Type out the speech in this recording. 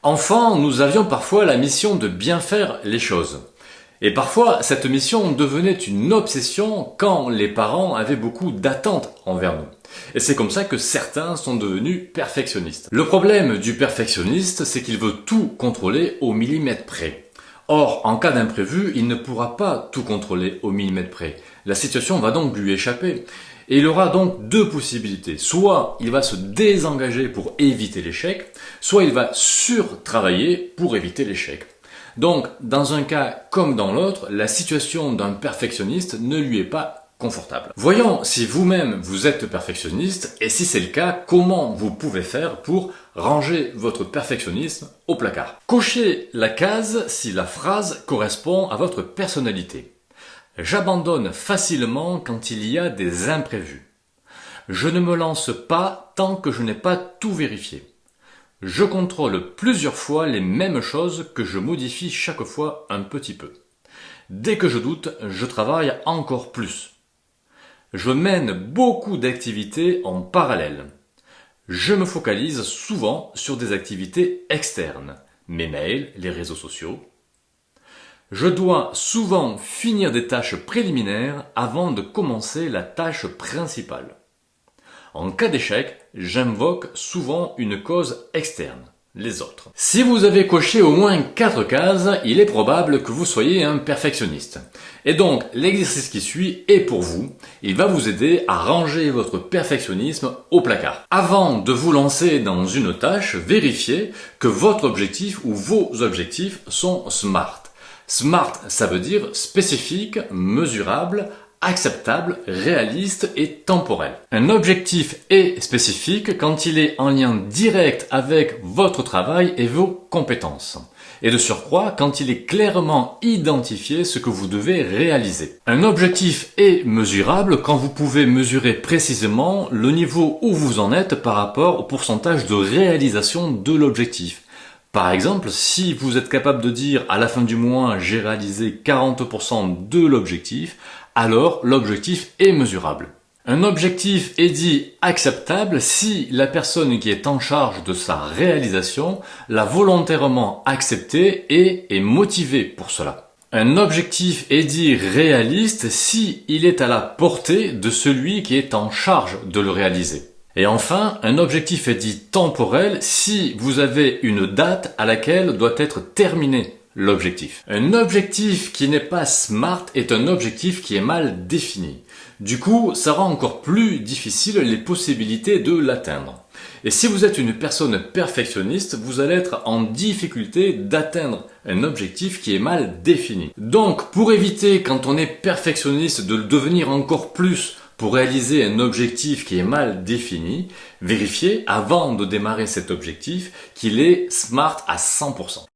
Enfant, nous avions parfois la mission de bien faire les choses. Et parfois, cette mission devenait une obsession quand les parents avaient beaucoup d'attentes envers nous. Et c'est comme ça que certains sont devenus perfectionnistes. Le problème du perfectionniste, c'est qu'il veut tout contrôler au millimètre près. Or, en cas d'imprévu, il ne pourra pas tout contrôler au millimètre près. La situation va donc lui échapper. Et il aura donc deux possibilités. Soit il va se désengager pour éviter l'échec, soit il va surtravailler pour éviter l'échec. Donc, dans un cas comme dans l'autre, la situation d'un perfectionniste ne lui est pas confortable. Voyons si vous-même vous êtes perfectionniste et si c'est le cas, comment vous pouvez faire pour ranger votre perfectionnisme au placard. Cochez la case si la phrase correspond à votre personnalité. J'abandonne facilement quand il y a des imprévus. Je ne me lance pas tant que je n'ai pas tout vérifié. Je contrôle plusieurs fois les mêmes choses que je modifie chaque fois un petit peu. Dès que je doute, je travaille encore plus. Je mène beaucoup d'activités en parallèle. Je me focalise souvent sur des activités externes, mes mails, les réseaux sociaux. Je dois souvent finir des tâches préliminaires avant de commencer la tâche principale. En cas d'échec, j'invoque souvent une cause externe, les autres. Si vous avez coché au moins 4 cases, il est probable que vous soyez un perfectionniste. Et donc, l'exercice qui suit est pour vous. Il va vous aider à ranger votre perfectionnisme au placard. Avant de vous lancer dans une tâche, vérifiez que votre objectif ou vos objectifs sont SMART. SMART, ça veut dire spécifique, mesurable, acceptable, réaliste et temporel. Un objectif est spécifique quand il est en lien direct avec votre travail et vos compétences. Et de surcroît, quand il est clairement identifié ce que vous devez réaliser. Un objectif est mesurable quand vous pouvez mesurer précisément le niveau où vous en êtes par rapport au pourcentage de réalisation de l'objectif. Par exemple, si vous êtes capable de dire à la fin du mois j'ai réalisé 40% de l'objectif, alors l'objectif est mesurable. Un objectif est dit acceptable si la personne qui est en charge de sa réalisation l'a volontairement accepté et est motivée pour cela. Un objectif est dit réaliste si il est à la portée de celui qui est en charge de le réaliser. Et enfin, un objectif est dit temporel si vous avez une date à laquelle doit être terminé l'objectif. Un objectif qui n'est pas SMART est un objectif qui est mal défini. Du coup, ça rend encore plus difficile les possibilités de l'atteindre. Et si vous êtes une personne perfectionniste, vous allez être en difficulté d'atteindre un objectif qui est mal défini. Donc, pour éviter, quand on est perfectionniste, de le devenir encore plus pour réaliser un objectif qui est mal défini, vérifiez avant de démarrer cet objectif qu'il est SMART à 100%.